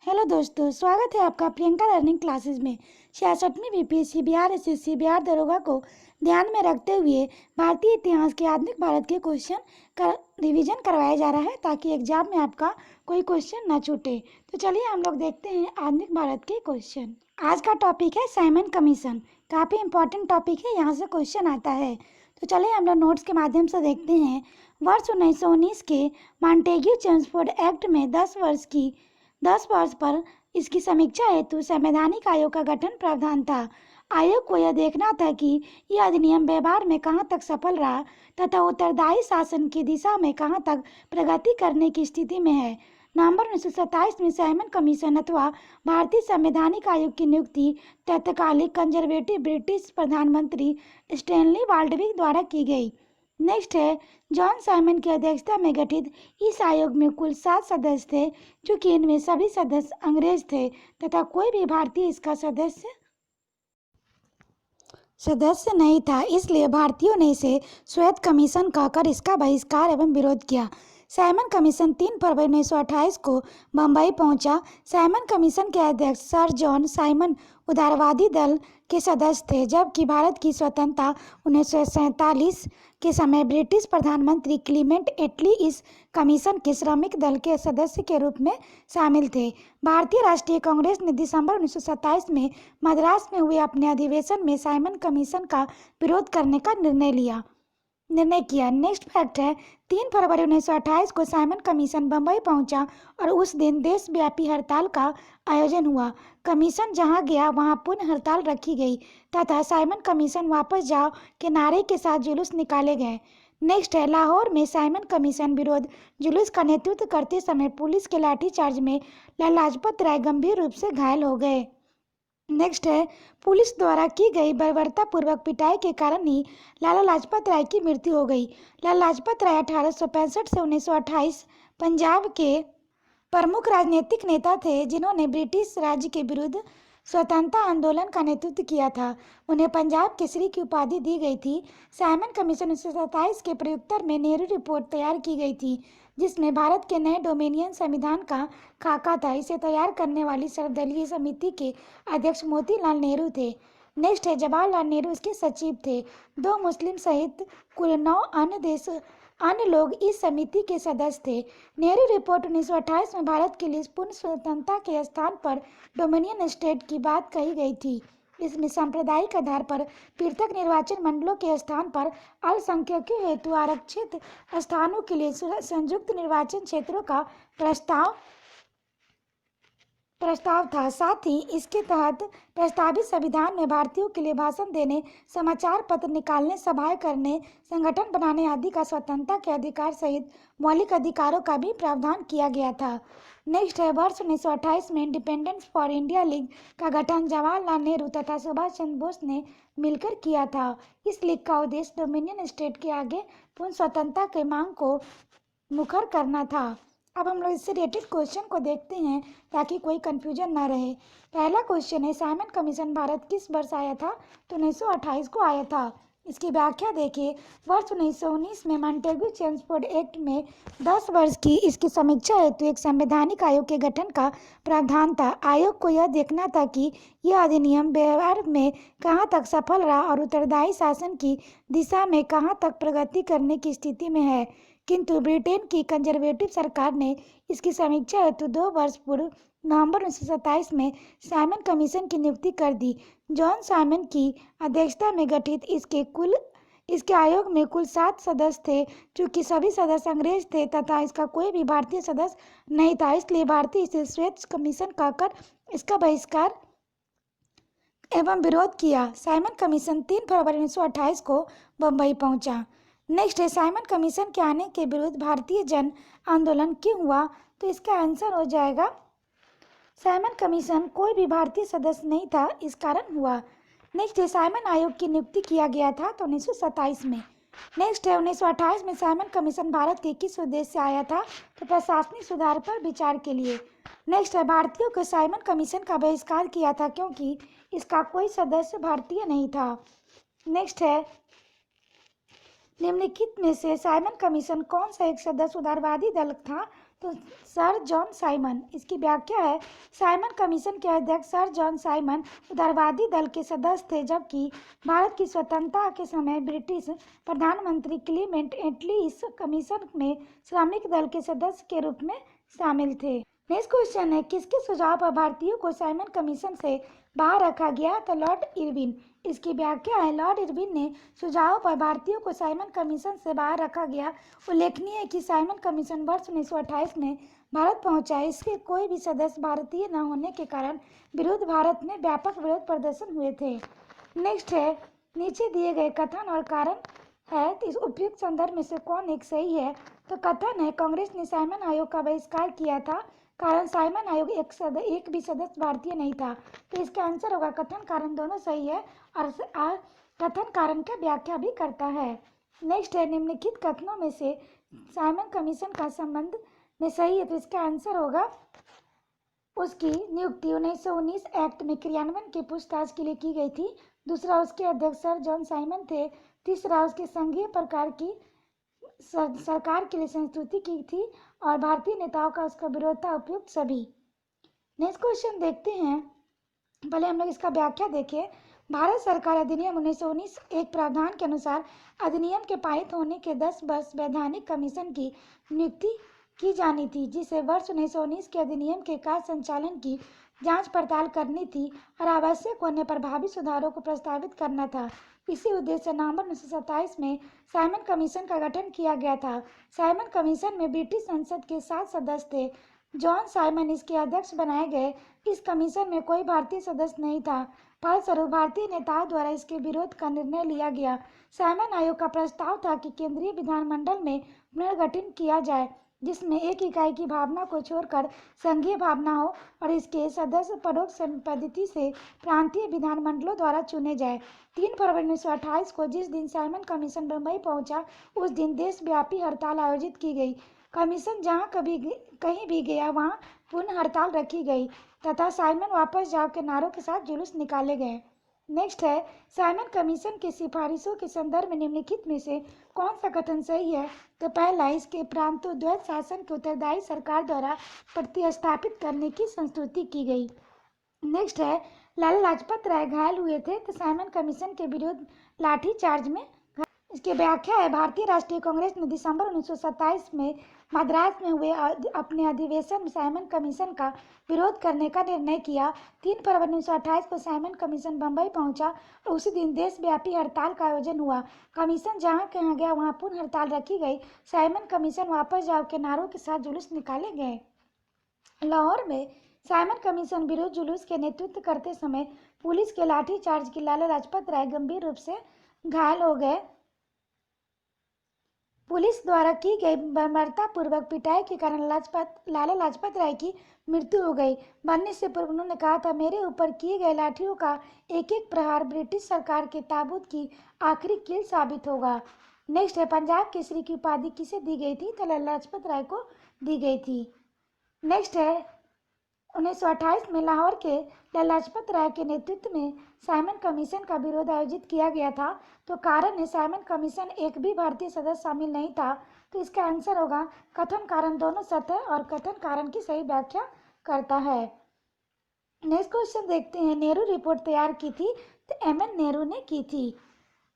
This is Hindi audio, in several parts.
हेलो दोस्तों, स्वागत है आपका प्रियंका लर्निंग क्लासेस में। 66वीं बीपीएससी बिहार एसएससी बिहार दरोगा को ध्यान में रखते हुए भारतीय इतिहास के आधुनिक भारत के क्वेश्चन का रिवीजन करवाया जा रहा है ताकि एग्जाम में आपका कोई क्वेश्चन ना छूटे। तो चलिए हम लोग देखते हैं आधुनिक भारत के क्वेश्चन। आज का टॉपिक है साइमन कमीशन। काफ़ी इंपॉर्टेंट टॉपिक है, यहाँ से क्वेश्चन आता है। तो चलिए हम लोग नोट्स के माध्यम से देखते हैं। वर्ष 1919 के मॉन्टेग्यू चेम्सफोर्ड एक्ट में 10 वर्ष पर इसकी समीक्षा हेतु संवैधानिक आयोग का गठन प्रावधान था। आयोग को यह देखना था कि यह अधिनियम व्यवहार में कहां तक सफल रहा तथा उत्तरदायी शासन की दिशा में कहां तक प्रगति करने की स्थिति में है। नवंबर 1927 में साइमन कमीशन अथवा भारतीय संवैधानिक आयोग की नियुक्ति तत्कालिक कंजर्वेटिव ब्रिटिश प्रधानमंत्री स्टैनली बाल्डविक द्वारा की गई। नेक्स्ट है, जॉन साइमन की अध्यक्षता में गठित इस आयोग में कुल 7 सदस्य थे, चूंकि इनमें सभी सदस्य अंग्रेज थे तथा कोई भी भारतीय इसका सदस्य नहीं था, इसलिए भारतीयों ने इसे श्वेत कमीशन कहकर इसका बहिष्कार एवं विरोध किया। साइमन कमीशन 3 फरवरी 1928 को बम्बई पहुंचा। साइमन कमीशन के अध्यक्ष सर जॉन साइमन उदारवादी दल के सदस्य थे, जबकि भारत की स्वतंत्रता 1947 के समय ब्रिटिश प्रधानमंत्री क्लीमेंट एटली इस कमीशन के श्रमिक दल के सदस्य के रूप में शामिल थे। भारतीय राष्ट्रीय कांग्रेस ने दिसंबर 1927 में मद्रास में हुए अपने अधिवेशन में साइमन कमीशन का विरोध करने का निर्णय किया। नेक्स्ट फैक्ट है, 3 फरवरी 1928 को साइमन कमीशन बम्बई पहुंचा और उस दिन देशव्यापी हड़ताल का आयोजन हुआ। कमीशन जहां गया वहां पुनः हड़ताल रखी गई तथा साइमन कमीशन वापस जाओ के नारे के साथ जुलूस निकाले गए। नेक्स्ट है, लाहौर में साइमन कमीशन विरोध जुलूस का नेतृत्व करते समय पुलिस के लाठीचार्ज में लाला लाजपत राय गंभीर रूप से घायल हो गए। नेक्स्ट है, पुलिस द्वारा की गई बर्बरतापूर्वक पिटाई के कारण ही लाला लाजपत राय की मृत्यु हो गई। लाला लाजपत राय 1865 से 1928 पंजाब के प्रमुख राजनीतिक नेता थे, जिन्होंने ब्रिटिश राज्य के विरुद्ध स्वतंत्रता आंदोलन का नेतृत्व किया था। उन्हें पंजाब केसरी की उपाधि दी गई थी। साइमन कमीशन 1927 के प्रयुत्तर में नेहरू रिपोर्ट तैयार की गई थी, जिसमें भारत के नए डोमिनियन संविधान का खाका था। इसे तैयार करने वाली सर्वदलीय समिति के अध्यक्ष मोतीलाल नेहरू थे। नेक्स्ट है, जवाहरलाल नेहरू इसके सचिव थे। 2 मुस्लिम सहित कुल 9 अन्य लोग इस समिति के सदस्य थे। नेहरू रिपोर्ट 1928 में भारत के लिए पूर्ण स्वतंत्रता के स्थान पर डोमिनियन स्टेट की बात कही गई थी। इसमें सांप्रदायिक आधार पर पृथक निर्वाचन मंडलों के स्थान पर अल्पसंख्यकों हेतु आरक्षित स्थानों के लिए संयुक्त निर्वाचन क्षेत्रों का प्रस्ताव था। साथ ही इसके तहत प्रस्तावित संविधान में भारतीयों के लिए भाषण देने, समाचार पत्र निकालने, सभाएं करने, संगठन बनाने आदि का स्वतंत्रता के अधिकार सहित मौलिक अधिकारों का भी प्रावधान किया गया था। नेक्स्ट है, वर्ष 1928 में इंडिपेंडेंस फॉर इंडिया लीग का गठन जवाहरलाल नेहरू तथा सुभाष चंद्र बोस ने मिलकर किया था। इस लीग का उद्देश्य डोमिनियन स्टेट के आगे पूर्ण स्वतंत्रता के मांग को मुखर करना था। अब हम लोग इससे रिलेटेड क्वेश्चन को देखते हैं ताकि कोई कंफ्यूजन ना रहे। पहला क्वेश्चन है, साइमन कमीशन भारत किस वर्ष आया था? तो 1928 को आया था। इसकी व्याख्या देखिए। वर्ष 1919 में मॉन्टेग्यू चेम्सफोर्ड एक्ट में 10 वर्ष की इसकी समीक्षा हेतु एक संवैधानिक आयोग के गठन का प्रावधान था। आयोग को यह देखना था कि यह अधिनियम व्यवहार में कहाँ तक सफल रहा और उत्तरदायी शासन की दिशा में कहाँ तक प्रगति करने की स्थिति में है। किंतु ब्रिटेन की कंजर्वेटिव सरकार ने इसकी समीक्षा हेतु 2 वर्ष पूर्व नवंबर 1927 में साइमन कमीशन की नियुक्ति कर दी। जॉन साइमन की अध्यक्षता में गठित इसके आयोग में कुल 7 सदस्य थे, चूंकि सभी सदस्य अंग्रेज थे तथा इसका कोई भी भारतीय सदस्य नहीं था, इसलिए भारतीय इसे श्वेत कमीशन कहकर इसका बहिष्कार एवं विरोध किया। साइमन कमीशन 3 फरवरी 1928 को बम्बई पहुंचा। नेक्स्ट है, साइमन कमीशन के आने के विरुद्ध भारतीय जन आंदोलन क्यों हुआ? तो इसका आंसर हो जाएगा, साइमन कमीशन कोई भी भारतीय सदस्य नहीं था, इस कारण हुआ। नेक्स्ट है, साइमन आयोग की नियुक्ति किया गया था तो 1927 में। नेक्स्ट है, 1928 में साइमन कमीशन भारत के किस उद्देश्य से आया था? तो प्रशासनिक सुधार पर विचार के लिए। नेक्स्ट है, भारतीयों को साइमन कमीशन का बहिष्कार किया था क्योंकि इसका कोई सदस्य भारतीय नहीं था। नेक्स्ट है, निम्नलिखित में से साइमन कमीशन कौन सा एक सदस्य उदारवादी दल था? तो सर जॉन साइमन, इसकी व्याख्या है साइमन कमीशन के अध्यक्ष सर जॉन साइमन उदारवादी दल के सदस्य थे, जबकि भारत की स्वतंत्रता के समय ब्रिटिश प्रधानमंत्री क्लीमेंट एटली इस कमीशन में श्रमिक दल के सदस्य के रूप में शामिल थे। नेक्स्ट क्वेश्चन है, किसके सुझाव पर भारतीयों को साइमन कमीशन से बाहर रखा गया? तो लॉर्ड इरविन, इसकी व्याख्या है लॉर्ड इरविन ने सुझाव पर भारतीयों को साइमन कमीशन से बाहर रखा गया। उल्लेखनीय है कि साइमन कमीशन वर्ष 1928 में भारत पहुंचा। इसके कोई भी सदस्य भारतीय न होने के कारण भारत में व्यापक विरोध प्रदर्शन हुए थे। नेक्स्ट है, नीचे दिए गए कथन और कारण है, तो इस उपयुक्त संदर्भ में से कौन एक सही है? तो कथन है कांग्रेस ने साइमन आयोग का बहिष्कार किया था, कारण साइमन आयोग एक भी सदस्य भारतीय नहीं था। तो इसका आंसर होगा कथन कारण दोनों सही है और कथन कारण का व्याख्या भी करता है। नेक्स्ट है, निम्नलिखित कथनों में से साइमन कमीशन का संबंध में सही है, तो इसका आंसर होगा उसकी नियुक्ति 1919 एक्ट में क्रियान्वयन की पूछताछ के लिए की गई थी। दूसरा, उसके अध्यक्ष सर जॉन साइमन थे। तीसरा, उसके संघीय प्रकार की सरकार के लिए संस्तुति की थी और भारतीय नेताओं का उसका विरोध था। उपयुक्त सभी। नेक्स्ट क्वेश्चन देखते हैं, पहले हम लोग इसका व्याख्या देखें। भारत सरकार अधिनियम 1919 एक प्रावधान के अनुसार अधिनियम के पारित होने के 10 वर्ष वैधानिक कमीशन की नियुक्ति की जानी थी, जिसे वर्ष 1919 के अधिनियम के कार्य संचालन की जांच पड़ताल करनी थी और आवश्यक होने पर भावी सुधारों को प्रस्तावित करना था। इसी उद्देश्य से नवंबर 1927 में साइमन कमीशन का गठन किया गया था। साइमन कमीशन में ब्रिटिश संसद के 7 सदस्य थे। जॉन साइमन इसके अध्यक्ष बनाए गए। इस कमीशन में कोई भारतीय सदस्य नहीं था, फलस्वरूप भारतीय नेताओं द्वारा इसके विरोध का निर्णय लिया गया। साइमन आयोग का प्रस्ताव था कि केंद्रीय विधानमंडल में पुनर्गठन किया जाए, जिसमें एक इकाई की भावना को छोड़कर संघीय भावना हो और इसके सदस्य परोक्ष पद्धति से प्रांतीय विधानमंडलों द्वारा चुने जाए। 3 फरवरी 1928 को जिस दिन साइमन कमीशन मुंबई पहुंचा, उस दिन देशव्यापी हड़ताल आयोजित की गई। कमीशन जहां कहीं भी गया वहां पुनः हड़ताल रखी गई तथा साइमन वापस जाओ के नारों के साथ जुलूस निकाले गए। नेक्स्ट है, साइमन कमीशन की सिफारिशों के संदर्भ में निम्नलिखित में से कौन सा कथन सही है? तो पहला, इसके प्रांतों द्वैत शासन के उत्तरदायी सरकार द्वारा प्रतिस्थापित करने की संस्तुति की गई। नेक्स्ट है, लाला लाजपत राय घायल हुए थे, तो साइमन कमीशन के विरुद्ध लाठीचार्ज में। इसकी व्याख्या है भारतीय राष्ट्रीय कांग्रेस ने दिसंबर 1927 में मद्रास में हुए अपने अधिवेशन में साइमन कमीशन का विरोध करने का निर्णय किया। 3 फरवरी 1928 को साइमन कमीशन बम्बई पहुंचा और उसी दिन देशव्यापी हड़ताल का आयोजन हुआ। कमीशन जहां कहीं गया वहां पुनः हड़ताल रखी गई। साइमन कमीशन वापस जाओ के नारों के साथ जुलूस निकाले गए। लाहौर में साइमन कमीशन विरोध जुलूस के नेतृत्व करते समय पुलिस के लाठीचार्ज की लाला लाजपत राय गंभीर रूप से घायल हो गए। पुलिस द्वारा की गई बर्बरतापूर्वक पिटाई के कारण लाला लाजपत राय की मृत्यु हो गई। मरने से पूर्व उन्होंने कहा था, मेरे ऊपर किए गए लाठियों का एक एक प्रहार ब्रिटिश सरकार के ताबूत की आखिरी कील साबित होगा। नेक्स्ट है, पंजाब केसरी की उपाधि किसे दी गई थी? तो लाला लाजपत राय को दी गई थी। नेक्स्ट है, 1928 में लाहौर के लाला लाजपत राय के नेतृत्व में साइमन कमीशन का विरोध आयोजित किया गया था। तो कारण है साइमन कमीशन एक भी भारतीय सदस्य शामिल नहीं था। तो इसका आंसर होगा कथन कारण दोनों सत्य है और कथन कारण की सही व्याख्या करता है। नेक्स्ट क्वेश्चन देखते हैं, नेहरू रिपोर्ट तैयार की थी? तो एमएन नेहरू ने की थी।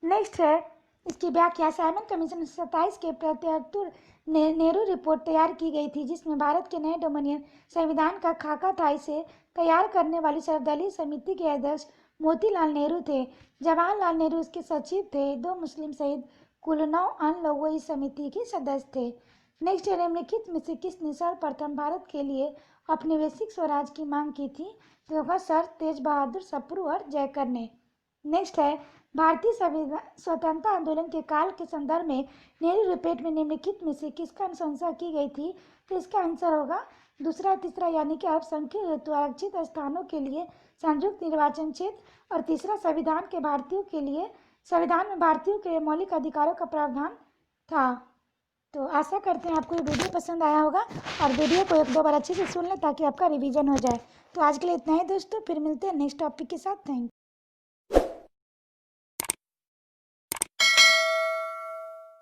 नेक्स्ट है, इसकी व्याख्या साइमन कमीशन 27 के प्रत्युत्तर नेहरू रिपोर्ट तैयार की गई थी, जिसमें भारत के नए डोमिनियन संविधान का खाका था। इसे तैयार करने वाली सर्वदलीय समिति के अध्यक्ष मोतीलाल नेहरू थे। जवाहरलाल नेहरू इसके सचिव थे। 2 मुस्लिम सहित कुल 9 अन्य लोग इस समिति के सदस्य थे। नेक्स्ट, निम्नलिखित में से किसने सर्वप्रथम भारत के लिए अपने वैश्विक स्वराज की मांग की थी? तो होगा सर तेज बहादुर सप्रू और जयकर ने। नेक्स्ट है, भारतीय स्वतंत्रता आंदोलन के काल के संदर्भ में नेहरू रिपोर्ट में निम्नलिखित में से किसका अनुशंसा की गई थी? तो इसका आंसर होगा दूसरा तीसरा, यानी कि अल्पसंख्यक हेतु आरक्षित स्थानों के लिए संयुक्त निर्वाचन क्षेत्र और तीसरा संविधान में भारतीयों के मौलिक अधिकारों का प्रावधान था। तो आशा करते हैं आपको ये वीडियो पसंद आया होगा और वीडियो को 1-2 बार अच्छे से सुन लें ताकि आपका रिवीजन हो जाए। तो आज के लिए इतना ही दोस्तों, फिर मिलते हैं नेक्स्ट टॉपिक के साथ। Thank you.